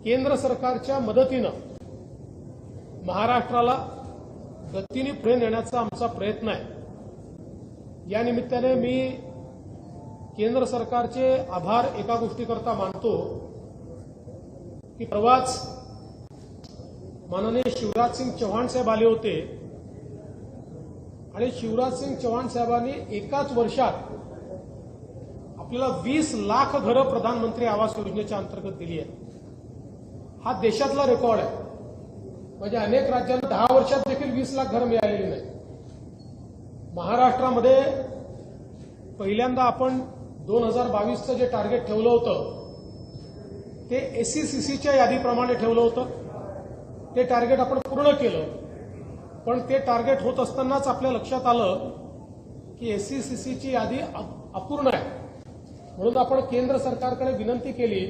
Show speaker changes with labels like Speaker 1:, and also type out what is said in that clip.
Speaker 1: केंद्र सरकारच्या मदतीनं महाराष्ट्राला गतीने पुढे नेण्याचा आमचा प्रयत्न आहे। या निमित्ताने मी केंद्र सरकारचे आभार एका गोष्टीकरता मानतो की परवाच माननीय शिवराज सिंग चौहान साहेब आले होते आणि शिवराज सिंग चौहान साहेबांनी एकाच वर्षात आपल्याला 20 लाख घरं प्रधानमंत्री आवास योजनेच्या अंतर्गत दिली आहेत। हा देशातला रेकॉर्ड आहे। म्हणजे अनेक राज्यांना 10 वर्षात देखील 20 लाख घरं मिळालेली नाही। महाराष्ट्रामध्ये पहिल्यांदा आपण 2022चं जे टार्गेट ठेवलं होतं ते एससीसीच्या यादीप्रमाणे ठेवलं होतं। ते टार्गेट आपण पूर्ण केलं, पण ते टार्गेट होत असतानाच आपल्या लक्षात आलं की एससीसीची यादी अपूर्ण आहे। म्हणून आपण केंद्र सरकारकडे विनंती केली